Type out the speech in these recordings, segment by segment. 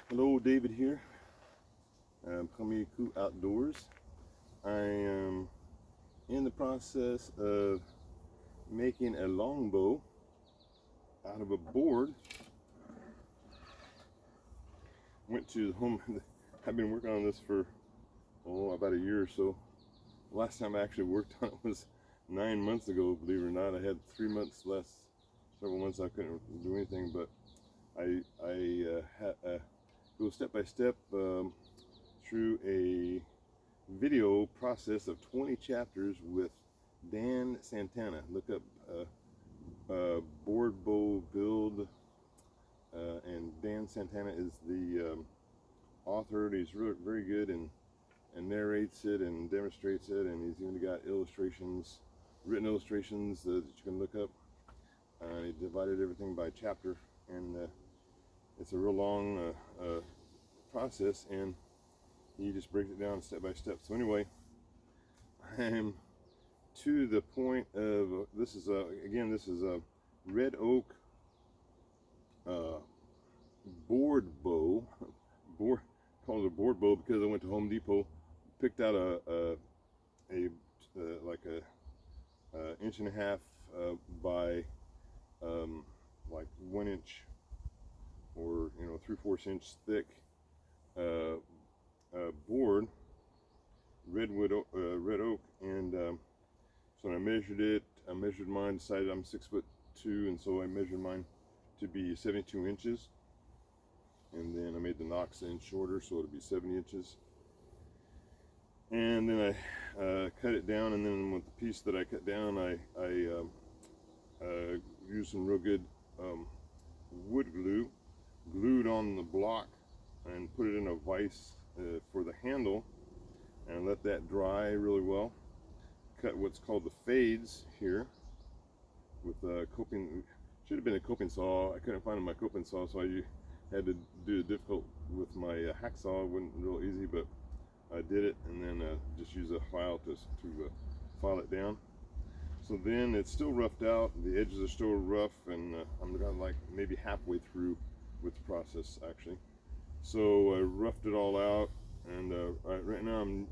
Hello, David here. Premier Coup Outdoors. I am in the process of making a longbow out of a board. Went to the home. I've been working on this for about a year or so. Last time I actually worked on it was 9 months ago. Believe it or not, I had 3 months less. Several months I couldn't do anything, but I go step by step through a video process of 20 chapters with Dan Santana. Look up board bow build, and Dan Santana is the author. He's really very good and narrates it and demonstrates it, and he's even got illustrations, written illustrations that you can look up. He divided everything by chapter, and it's a real long process, and he just breaks it down step by step. So anyway, I'm to the point of this is a red oak board bow, called it a board bow because I went to Home Depot, picked out like a inch and a half by like 1 inch or 3/4 inch thick board, red oak, and so I measured it. I measured mine, decided I'm 6'2", and so I measured mine to be 72 inches, and then I made the nocks inch shorter so it'll be 70 inches, and then I cut it down, and then with the piece that I cut down, I used some real good wood glue, glued on the block, and put it in a vise for the handle, and let that dry really well. Cut what's called the fades here with coping. Should have been a coping saw. I couldn't find my coping saw, so I had to do it difficult with my hacksaw. It wasn't real easy, but I did it, and then just use a file to file it down. So then it's still roughed out. The edges are still rough, and I'm kind of like maybe halfway through with the process actually. So I roughed it all out, and right now I'm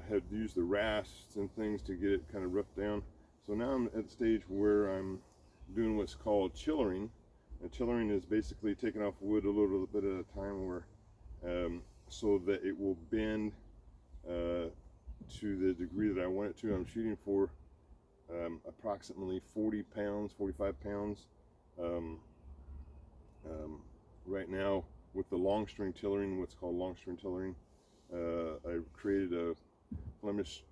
had used the rasps and things to get it kind of roughed down. So now I'm at the stage where I'm doing what's called tillering. And tillering is basically taking off wood a little bit at a time, where so that it will bend to the degree that I want it to. I'm shooting for approximately 40 pounds, 45 pounds right now with the Longstring Tillering, what's called Longstring Tillering. I created a Flemish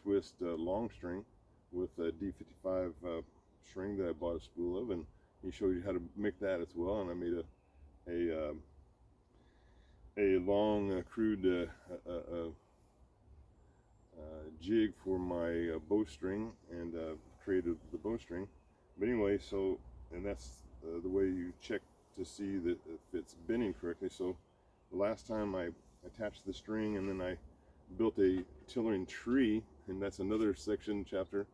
twist long-string with a D55 string that I bought a spool of, and he showed you how to make that as well. And I made a long crude jig for my bowstring, and created the bowstring. But anyway, so, and that's the way you check to see that if it's bending correctly. So the last time I attached the string, and then I built a tillering tree, and that's another chapter.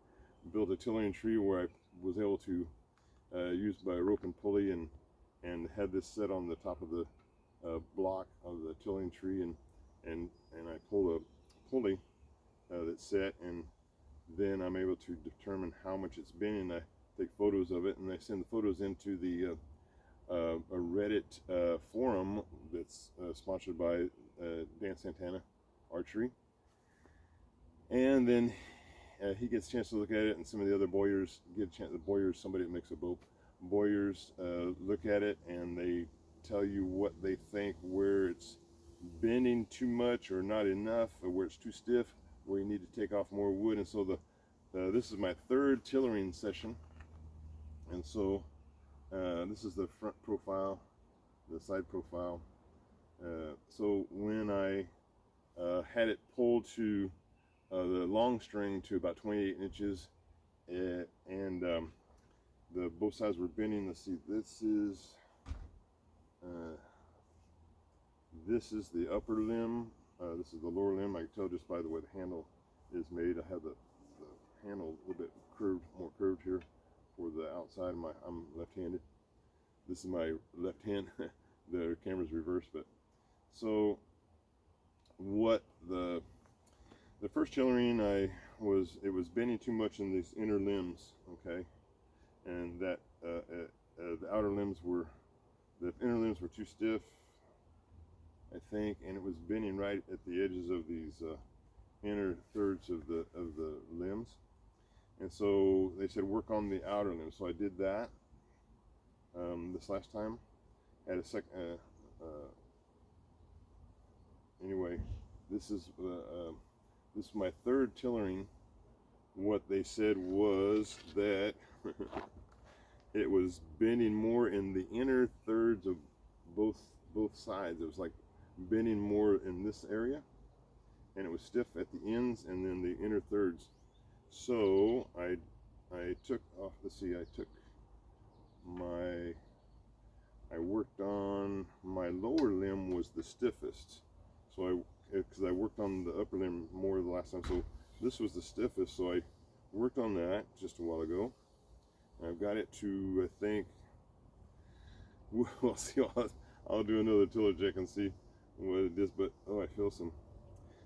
Built a tillering tree where I was able to use my rope and pulley, and had this set on the top of the block of the tillering tree, and I pull a pulley that's set, and then I'm able to determine how much it's been, and I take photos of it, and I send the photos into the a Reddit forum that's sponsored by Dan Santana Archery, and then he gets a chance to look at it, and some of the other bowyers get a chance. The bowyers, somebody that makes a bow, bowyers look at it, and they tell you what they think, where it's bending too much or not enough, or where it's too stiff, where you need to take off more wood. And so this is my third tillering session, and so this is the front profile, the side profile. So when I had it pulled to the long string to about 28 inches, and both sides were bending. Let's see, this is the upper limb, this is the lower limb. I can tell just by the way the handle is made. I have the handle a little bit curved, more curved here. for the outside of I'm left-handed. This is my left hand. The camera's reversed, but so what the first tillering it was bending too much in these inner limbs, okay, and that the inner limbs were too stiff, I think, and it was bending right at the edges of these inner thirds of the limbs, and so they said work on the outer limbs. So I did that this last time. Had a anyway, this is my third tillering. What they said was that it was bending more in the inner thirds of both sides. It was like bending more in this area, and it was stiff at the ends and then the inner thirds. So I took off. Let's see. I worked on my lower limb was the stiffest. So because I worked on the upper limb more the last time. So this was the stiffest. So I worked on that just a while ago. I've got it to, I think, we'll see. I'll do another tiller check and see what it is. But oh, I feel some.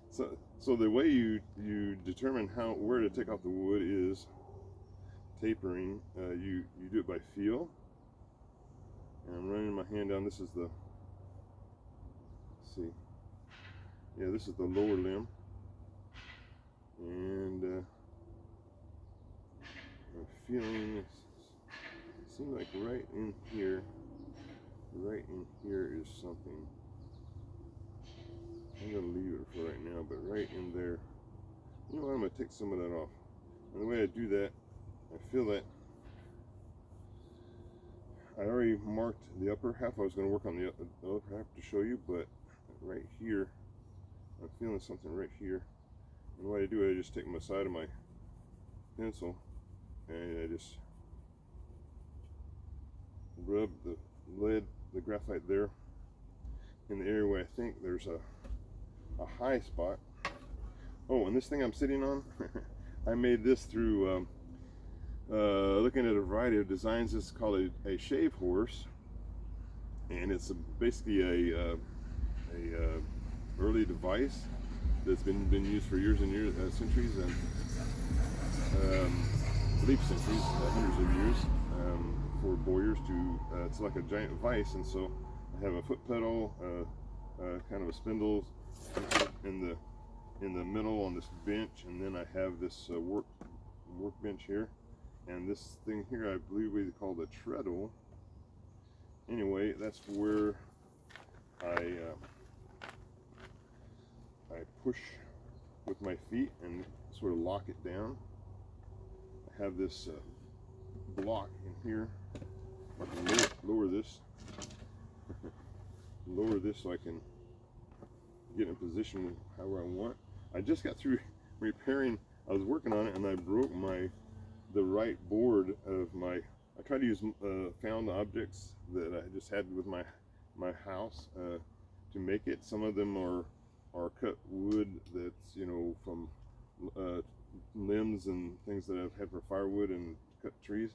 So the way you determine where to take off the wood is tapering. You do it by feel. And I'm running my hand down. This is the, let's see, yeah, this is the lower limb, and I'm feeling it seems like right in here is something. I'm gonna leave it for right now, but right in there, you know what, I'm gonna take some of that off. And the way I do that, I feel that I already marked the upper half. I was going to work on the upper half to show you, but right here, I'm feeling something right here. And what I do, I just take my side of my pencil and I just rub the graphite there in the area where I think there's a high spot. Oh, and this thing I'm sitting on, I made this through looking at a variety of designs. This is called a shave horse, and it's basically a early device that's been used for years and years, centuries, and I believe centuries, hundreds of years, for bowyers to. It's like a giant vise, and so I have a foot pedal, kind of a spindle in the middle on this bench, and then I have this workbench here. And this thing here, I believe we call the treadle. Anyway, that's where I push with my feet and sort of lock it down. I have this block in here. I can lower this, lower this so I can get in position however I want. I just got through repairing. I was working on it and I broke the right board of my. I try to use found objects that I just had with my house to make it. Some of them are cut wood that's, you know, from limbs and things that I've had for firewood and cut trees,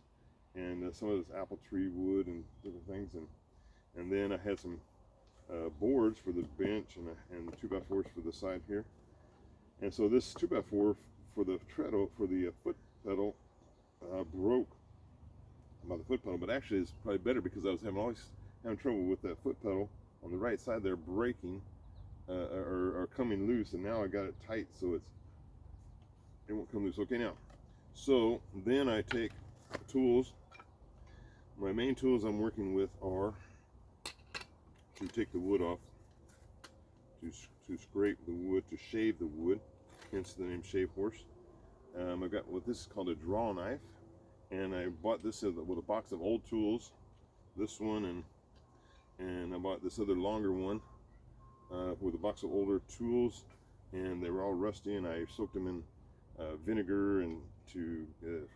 and some of this apple tree wood and different things, and then I had some boards for the bench and 2x4s for the side here. And so this 2x4 for the treadle, for the foot pedal, broke by the foot pedal, but actually it's probably better because I was always having trouble with that foot pedal on the right side there breaking or coming loose, and now I got it tight so it won't come loose. Okay, now, so then I take tools. My main tools I'm working with are to take the wood off, to scrape the wood, to shave the wood, hence the name shave horse. I've got what this is called a draw knife, and I bought this with a box of old tools, this one, and I bought this other longer one with a box of older tools, and they were all rusty, and I soaked them in vinegar and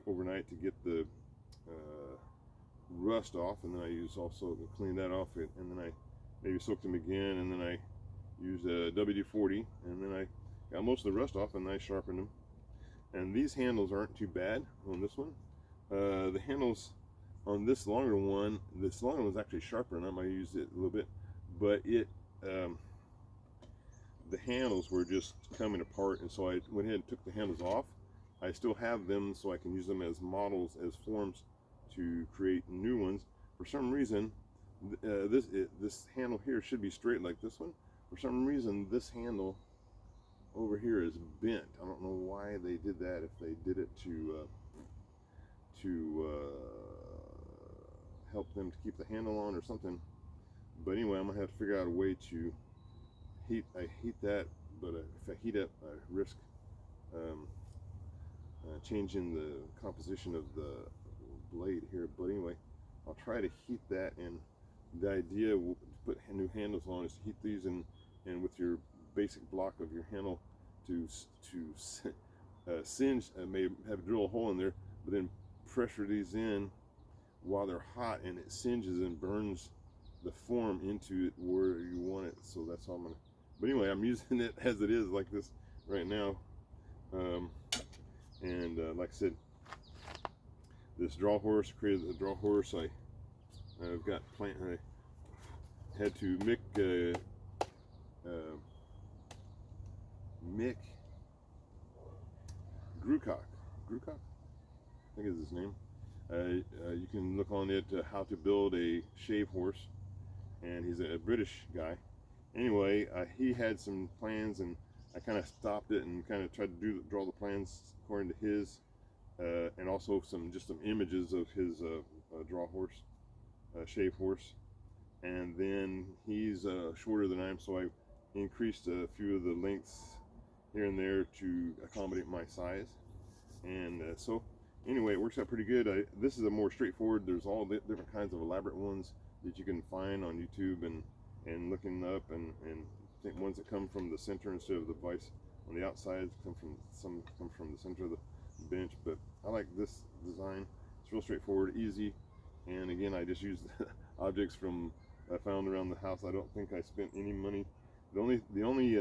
overnight to get the rust off, and then I used also to clean that off, and then I maybe soaked them again, and then I used a WD-40, and then I got most of the rust off, and I sharpened them. And these handles aren't too bad on this one. The handles on this longer one, was actually sharper, and I might use it a little bit, but the handles were just coming apart, and so I went ahead and took the handles off. I still have them so I can use them as models, as forms to create new ones. For some reason, this handle here should be straight like this one. For some reason, this handle over here is bent. I don't know why they did that, if they did it to help them to keep the handle on or something. But anyway, I'm gonna have to figure out a way to heat that, but if I heat up, I risk changing the composition of the blade here. But anyway, I'll try to heat that, and the idea to put new handles on is to heat these and with your basic block of your handle to singe, may have drill a hole in there, but then pressure these in while they're hot, and it singes and burns the form into it where you want it. So that's how I'm gonna. But anyway, I'm using it as it is, like this right now. Like I said, this draw horse, created the draw horse. I've got I had to Mick Grewcock, I think is his name. You can look on it, how to build a shave horse, and he's a British guy. Anyway, he had some plans, and I kind of stopped it and kind of tried to draw the plans according to his, and also just some images of his draw horse, shave horse. And then he's shorter than I am, so I increased a few of the lengths here and there to accommodate my size. And so anyway, it works out pretty good. This is a more straightforward. There's all different kinds of elaborate ones that you can find on YouTube and looking up, and ones that come from the center instead of the vise on the outside. Some come from the center of the bench, but I like this design. It's real straightforward, easy, and again, I just used objects from I found around the house. I don't think I spent any money. The only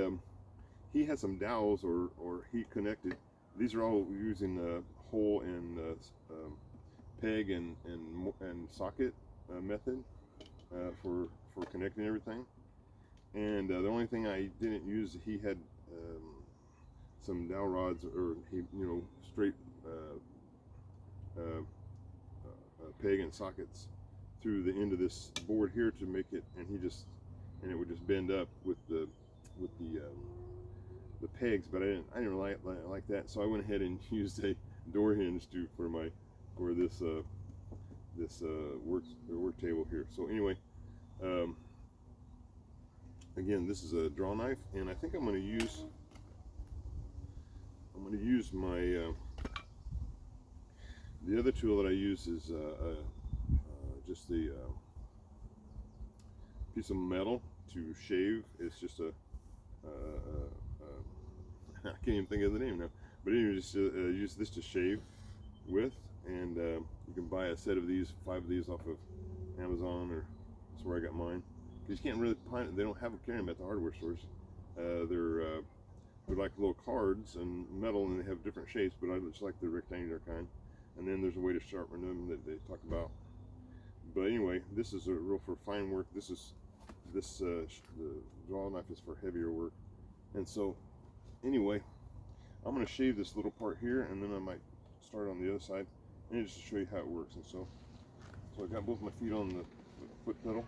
he had some dowels or heat connected. These are all using hole and peg and socket method for connecting everything. And the only thing I didn't use, he had some dowel rods, or straight peg and sockets through the end of this board here to make it, and it would just bend up with the pegs. But I didn't like that, so I went ahead and used a door hinge for this work table here. So anyway, again, this is a draw knife, and I think I'm going to use my the other tool that I use is just the piece of metal to shave. It's just I can't even think of the name now, but anyway, just use this to shave with, and you can buy a set of these, 5 of these, off of Amazon, or that's where I got mine. Because you can't really find it. They don't carry them at the hardware stores. They're like little cards and metal, and they have different shapes, but I just like the rectangular kind. And then there's a way to sharpen them that they talk about. But anyway, this is real for fine work. The draw knife is for heavier work. And so anyway, I'm going to shave this little part here, and then I might start on the other side, and just to show you how it works. And so I got both my feet on the foot pedal,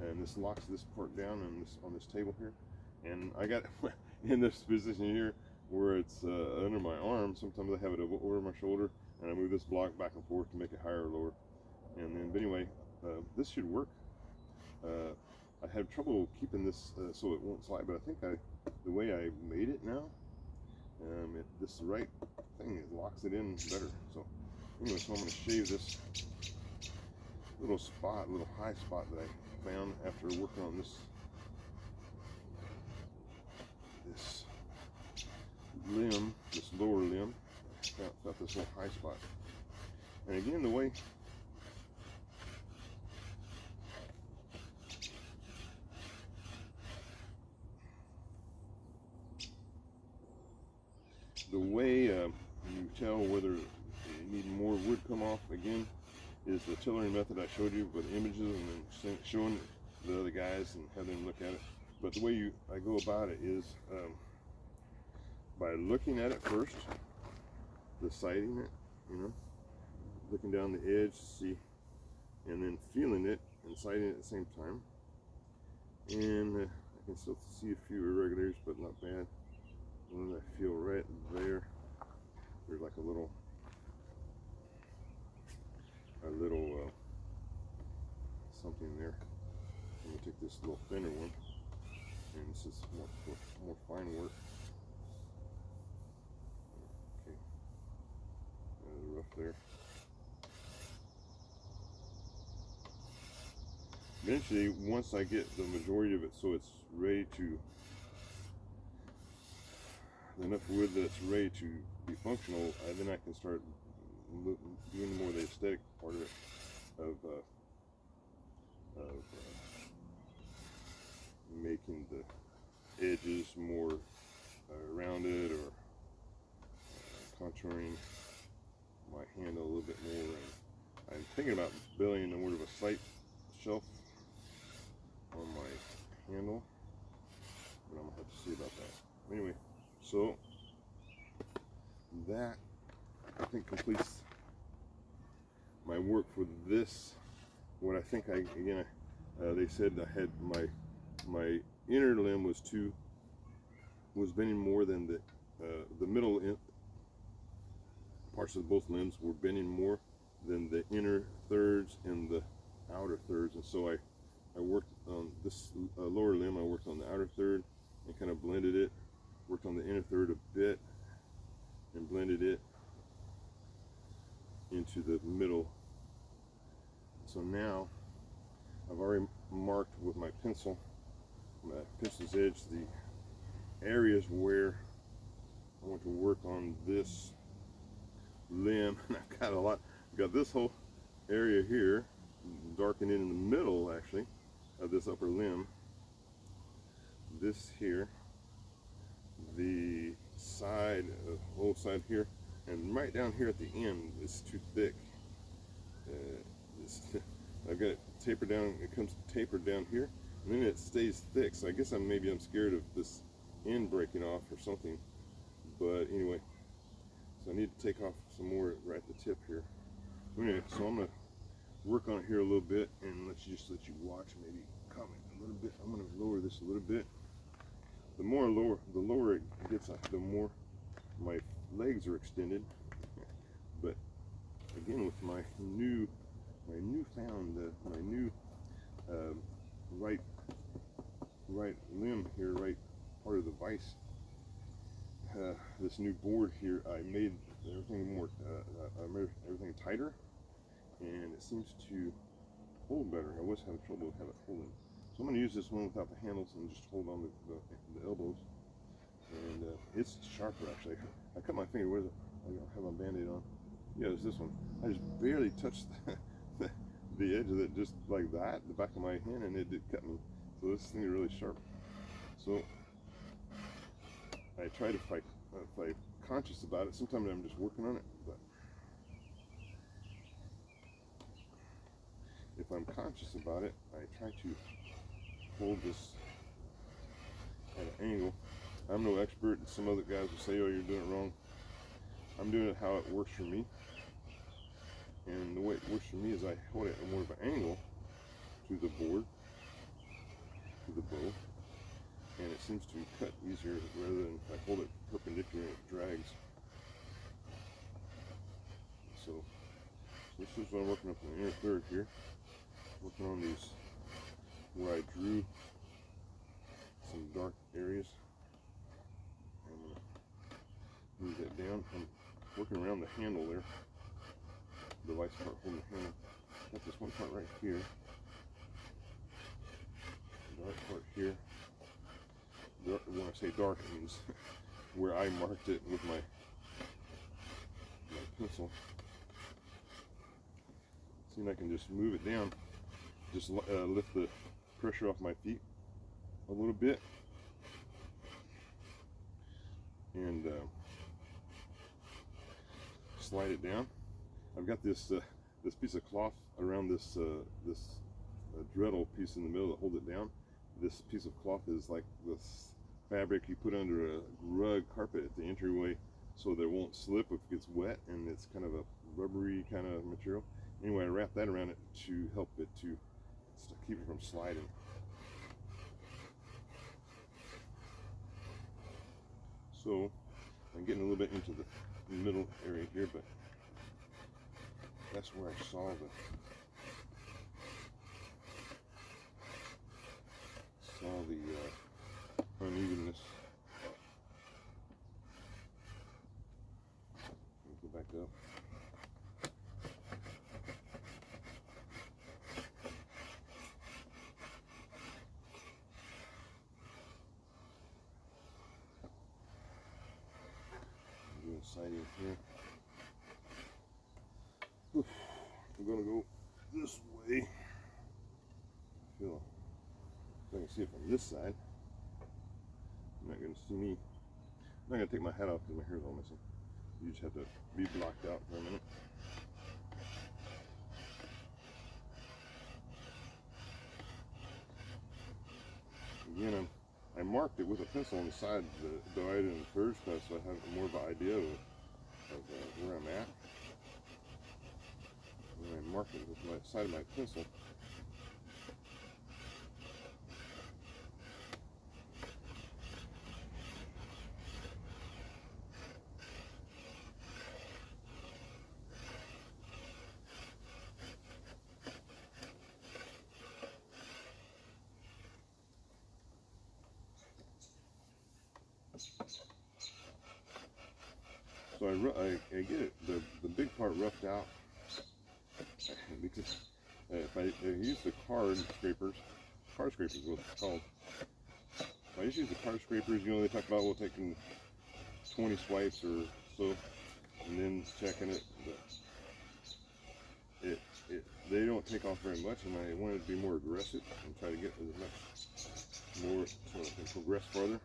and this locks this part down on this table here, and I got in this position here where it's under my arm. Sometimes I have it over my shoulder, and I move this block back and forth to make it higher or lower. And then, but anyway, this should work. I had trouble keeping this so it won't slide, but I think the way I made it now, this right thing, it locks it in better. So anyway, so I'm going to shave this little high spot that I found after working on this limb, this lower limb. Got this little high spot, and again, the way you tell whether need more wood come off again is the tillering method I showed you with images and then showing the other guys and having them look at it. But the way I go about it is by looking at it first, deciding it, looking down the edge to see, and then feeling it and sighting it at the same time. And I can still see a few irregularities, but not bad. And I feel right there, there's like a little something there. I'm gonna take this little thinner one, and this is more fine work. Okay, rough there. Eventually, once I get the majority of it so it's ready to, enough wood that it's ready to be functional, then I can start doing more of the aesthetic part of it, of making the edges more rounded, or contouring my handle a little bit more. And I'm thinking about building more of a sight shelf on my handle, but I'm gonna have to see about that. Anyway, so that I think completes my work for this. What I think they said I had my inner limb was bending more than the middle parts of both limbs were bending more than the inner thirds and the outer thirds, and so I worked on this lower limb. I worked on the outer third and kind of blended it, worked on the inner third a bit and blended it into the middle. So now I've already marked with my pencil's edge, the areas where I want to work on this limb. And I've got a lot. I've got this whole area here darkened in the middle, actually, of this upper limb. This here, the side, whole side here, and right down here at the end is too thick. I've got it tapered down. It comes tapered down here, and then it stays thick. So I guess I'm scared of this end breaking off or something. But anyway, so I need to take off some more right at the tip here. Anyway, so I'm gonna work on it here a little bit, and let you watch, maybe comment a little bit. I'm gonna lower this a little bit. The lower it gets, the more my legs are extended. But again, with my new right limb here, right part of the vise, this new board here, I made everything more, I made everything tighter, and it seems to hold better. I was having trouble with it holding. So I'm going to use this one without the handles and just hold on the elbows. And it's sharper, actually. I cut my finger. Where is it? I have my band-aid on. Yeah, it's this one. I just barely touched the edge of it, just like that, the back of my hand, and it did cut me. So this thing is really sharp. So I try to, if I'm conscious about it, sometimes I'm just working on it, but if I'm conscious about it, I try to hold this at an angle. I'm no expert, and some other guys will say, oh, you're doing it wrong. I'm doing it how it works for me. And the way it works for me is I hold it at more of an angle to the board, to the bow, and it seems to cut easier rather than if I hold it perpendicular and it drags. So this is what I'm working up in the inner third here. Working on these where I drew some dark areas. I'm going to move that down. I'm working around the handle there, the vice part holding the handle. Got this one part right here, the dark part here. When I say dark, it means where I marked it with my pencil. See if I can just move it down, just lift the pressure off my feet a little bit, and slide it down. I've got this this piece of cloth around this dreidel piece in the middle that hold it down. This piece of cloth is like this fabric you put under a rug carpet at the entryway so that it won't slip if it gets wet, and it's kind of a rubbery kind of material. Anyway, I wrap that around it to help it to keep it from sliding. So I'm getting a little bit into the middle area here, but that's where I saw the unevenness. Let me go back up. I'm doing siding here. I'm gonna go this way. I feel if I can see it from this side. You're not gonna see me. I'm not gonna take my hat off because my hair's all messy. You just have to be blocked out for a minute. Again, I marked it with a pencil on the side, the divided in thirds, so I have more of an idea of where I'm at. And I marked it with my side of my pencil. So I get it, the big part roughed out because if I use the card scrapers is what it's called. If I just use the card scrapers, you know, they talk about, well, taking 20 swipes or so and then checking it, but they don't take off very much, and I wanted to be more aggressive and try to get as much more so I can progress farther.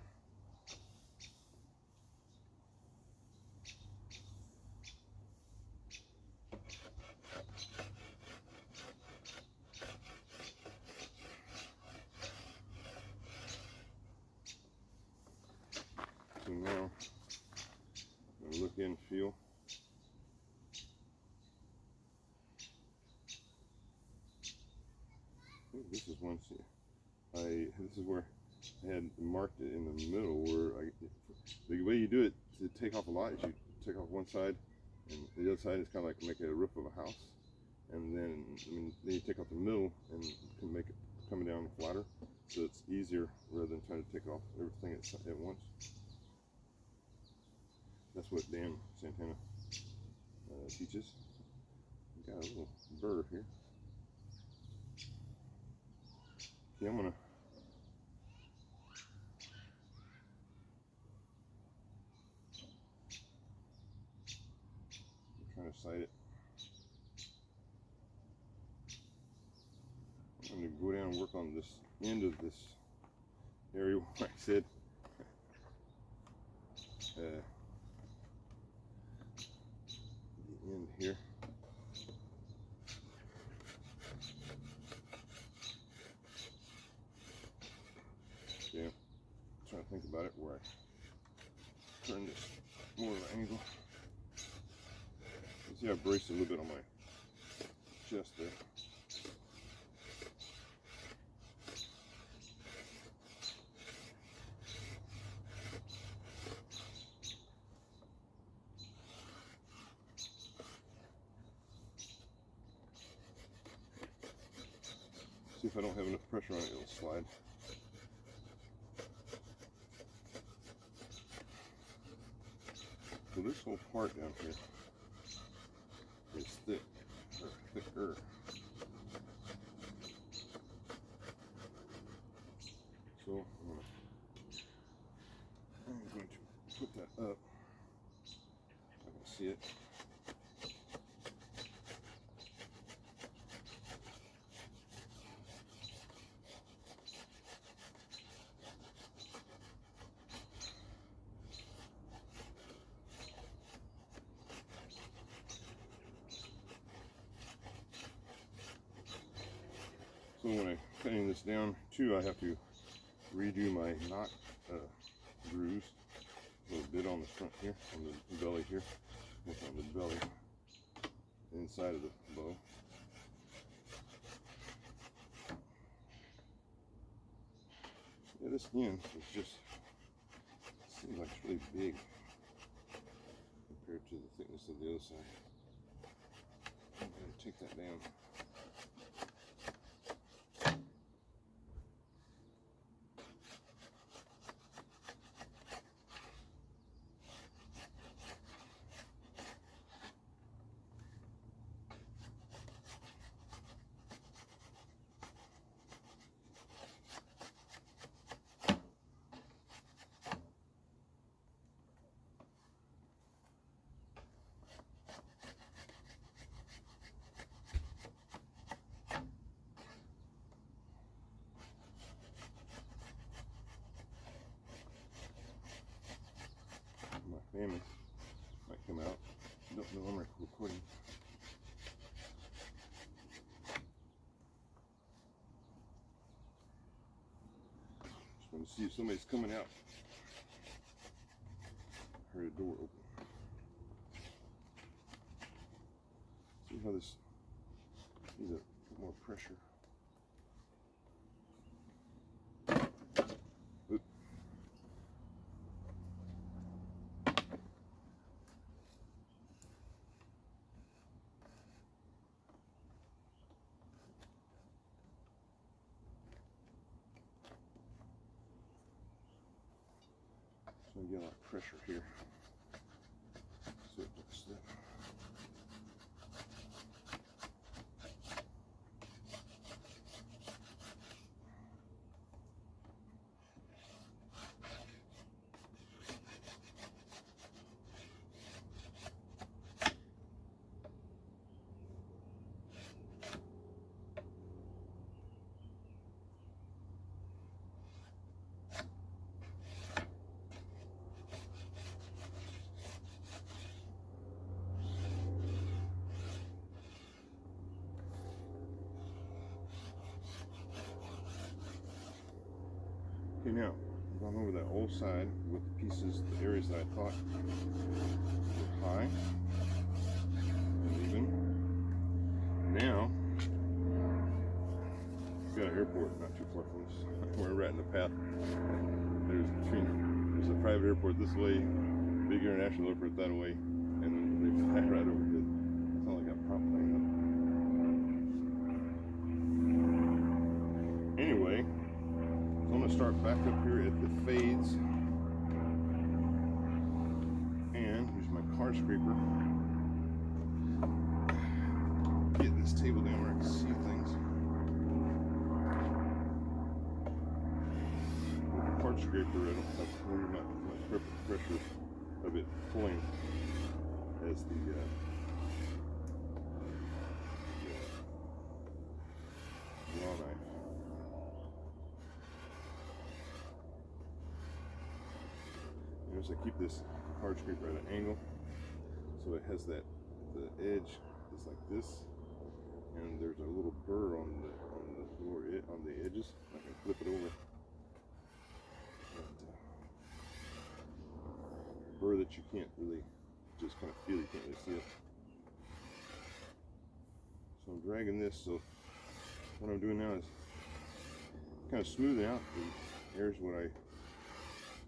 So now I'm gonna look in, feel. This is one. This is where I had marked it in the middle. Where the way you do it to take off a lot is you take off one side, and the other side is kind of like make a roof of a house, and then then you take off the middle and can make it coming down flatter, so it's easier rather than trying to take off everything at once. That's what Dan Santana teaches. We got a little burr here. Okay, I'm trying to sight it. I'm going to go down and work on this end of this area where I said the end here. Okay, I'm trying to think about it where I turn this more of an angle. You see I braced a little bit on my chest there. See if I don't have enough pressure on it, it'll slide. So this whole part down here is thick, or thicker. So I'm going to put that up. I can see it. So when I'm cutting this down too, I have to redo my knot grooves a little bit on the front here, on the belly here, on the belly, inside of the bow. Yeah, this skin is just, seems like it's really big compared to the thickness of the other side. I'm going to take that down. My family might come out. Don't know I'm recording. Just want to see if somebody's coming out. I heard a door open. See how this needs a bit more pressure. Oop. So I get a lot of pressure here, so it don't slip. Okay, now I've gone over that old side with the pieces, the areas that I thought were high and even. Now, we've got an airport not too far from us. We're right in the path. There's a private airport this way, big international airport that way, and then they fly right over it. It's not like a prop plane. Anyway, so I'm going to start back up here at the fades, and here's my car scraper. Get this table down where I can see things. With the car scraper, I don't have really much pressure of it pulling as the draw knife. Notice I keep this hard scraper at an angle, so it has that, the edge is like this, and there's a little burr on the edges. I can flip it over. Burr that you can't really, just kind of feel, you can't really see it. So I'm dragging this, so what I'm doing now is kind of smoothing out the areas where I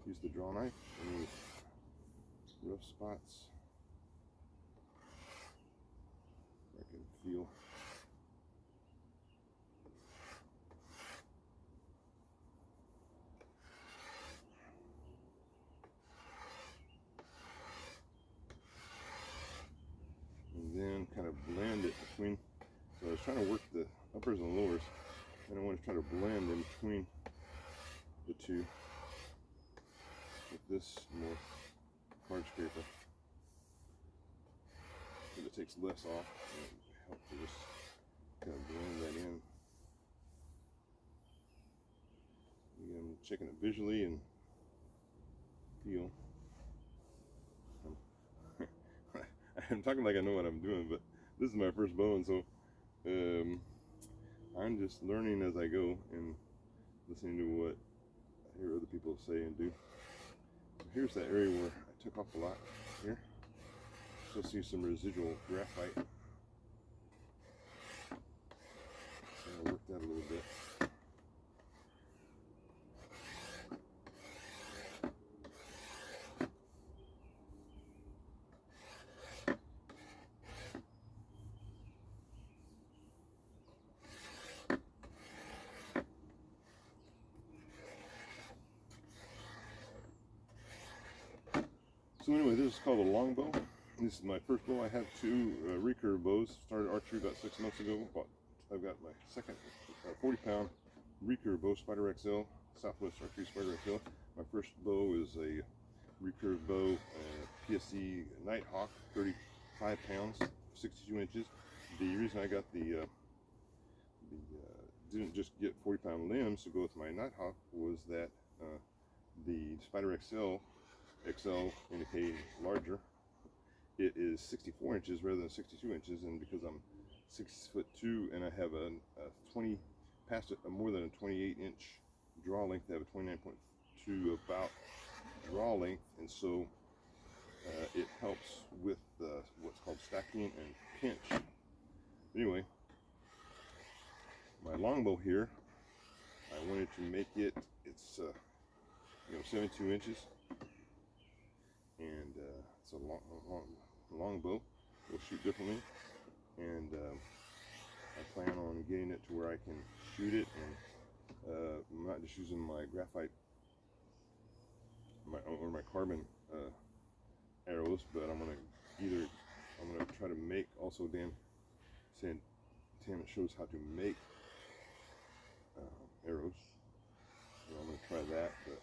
use the draw knife, any rough spots I can feel. And then kind of blend it between, so I was trying to work the uppers and lowers, and I want to try to blend in between the two with this more hard scraper. So it takes less off, and it helps to just kind of blend that in. Again, I'm checking it visually and feel. I'm talking like I know what I'm doing, but this is my first bow, and so I'm just learning as I go and listening to what I hear other people say and do. So here's that area where I took off a lot here. Still see some residual graphite. So I worked that a little bit. So anyway, this is called a longbow. This is my first bow. I have two recurve bows. Started archery about 6 months ago. I've got my second 40-pound recurve bow, Spider XL, Southwest Archery Spider XL. My first bow is a recurve bow, PSC Nighthawk, 35 pounds, 62 inches. The reason I got didn't just get 40-pound limbs to go with my Nighthawk was that the Spider XL indicating larger, it is 64 inches rather than 62 inches, and because I'm 6'2" and I have a more than a 28-inch draw length, I have a 29.2 about draw length, and so it helps with what's called stacking and pinch. Anyway, my longbow here, I wanted to make it, it's 72 inches, and it's a long bow. We'll shoot differently, and I plan on getting it to where I can shoot it, and I'm not just using my graphite or my carbon arrows, but I'm gonna try to make also. Dan Santana shows how to make arrows, and I'm gonna try that, but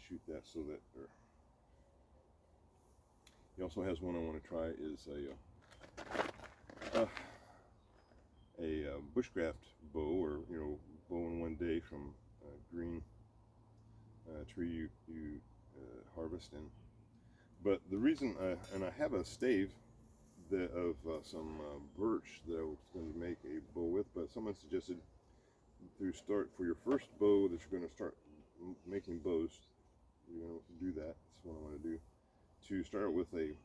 shoot that so that he also has one I want to try is a bushcraft bow, or bow in one day from green tree you harvest. And but the reason and I have a stave of some birch that I was going to make a bow with, but someone suggested to start for your first bow that you're going to start making bows. You're going to do that. That's what I want to do. To start with a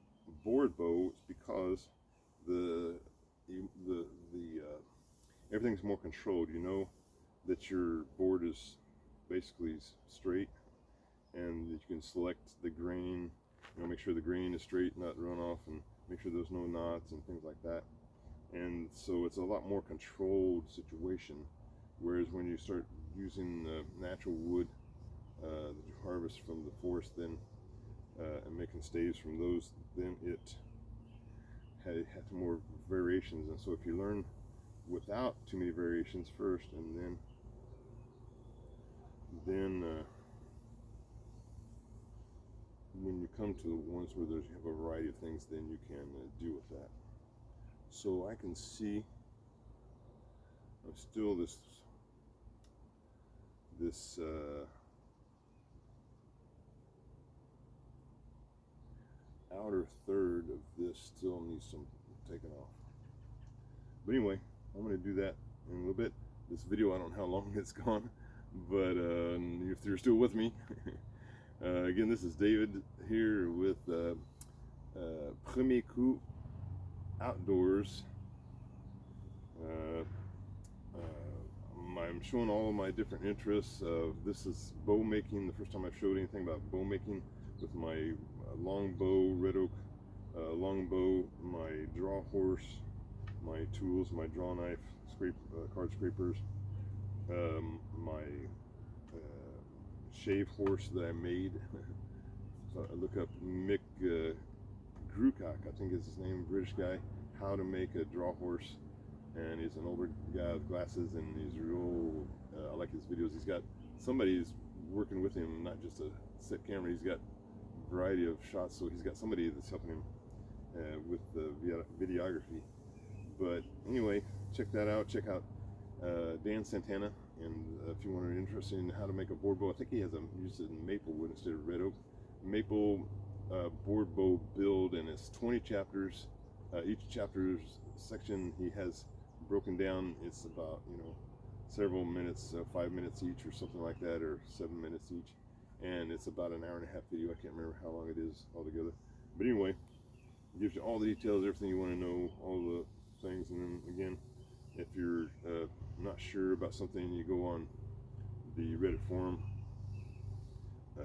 board bow, it's because everything's more controlled. You know that your board is basically straight, and you can select the grain. Make sure the grain is straight, not run off, and make sure there's no knots and things like that. And so it's a lot more controlled situation. Whereas when you start using natural wood that you harvest from the forest, then and making staves from those, then it has more variations. And so if you learn without too many variations first, and then when you come to the ones where you have a variety of things, then you can deal with that. So I can see still this outer third of this still needs some taken off. But anyway, I'm going to do that in a little bit. This video, I don't know how long it's gone, but if you're still with me, again, this is David here with Premier Coup Outdoors. I'm showing all of my different interests. This is bow making. The first time I've showed anything about bow making with my longbow, red oak longbow, my draw horse, my tools, my draw knife, card scrapers, my shave horse that I made. So I look up Mick Grewcock, I think is his name, British guy, how to make a draw horse. And he's an older guy with glasses, and he's real, I like his videos. He's got somebody who's working with him, not just a set camera. He's got a variety of shots, so he's got somebody that's helping him with the videography. But anyway, check that out. Check out Dan Santana, and if you want to be interested in how to make a board bow, I think he has uses it in maple wood instead of red oak. Maple board bow build, and it's 20 chapters. Each chapter's section, he has broken down, it's about, you know, several minutes, 5 minutes each or something like that, or 7 minutes each, and it's about an hour and a half video. I can't remember how long it is altogether, but anyway, it gives you all the details, everything you want to know, all the things. And then again, if you're not sure about something, you go on the Reddit forum,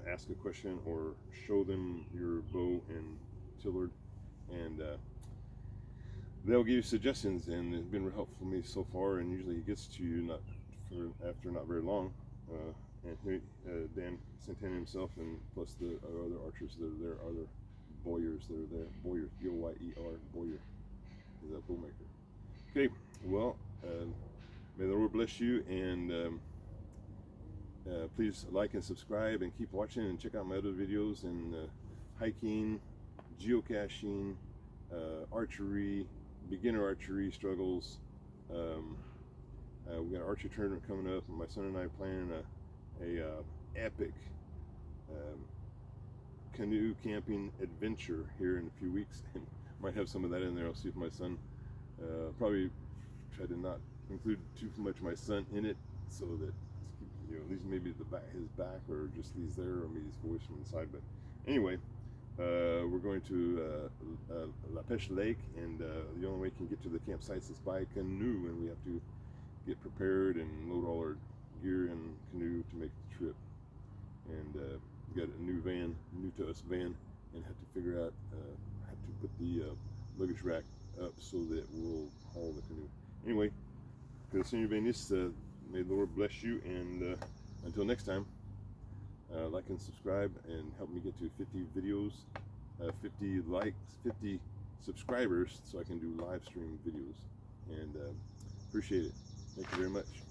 ask a question or show them your bow and tillered, and they'll give you suggestions, and it's been helpful for me so far. And usually it gets to you after not very long. And here, Dan Santana himself, and plus the other archers that are there, other bowyers that are there. Bowyer, B-O-Y-E-R, Bowyer is a bowmaker. Okay, well, may the Lord bless you, and please like and subscribe, and keep watching, and check out my other videos in hiking, geocaching, archery, beginner archery struggles. We got an archery tournament coming up, and my son and I are planning a epic canoe camping adventure here in a few weeks, and might have some of that in there. I'll see if my son, probably try to not include too much of my son in it, so that, you know, at least maybe his back, or just he's there, or maybe his voice from the side. But anyway, we're going to La Pêche Lake, and the only way we can get to the campsites is by canoe, and we have to get prepared and load all our gear in canoe to make the trip. And we got a new to us van, and have to figure out how to put the luggage rack up so that we'll haul the canoe. Anyway, Senor Benis, may the Lord bless you, and until next time, like and subscribe, and help me get to 50 videos, 50 likes, 50 subscribers, so I can do live stream videos. And appreciate it. Thank you very much.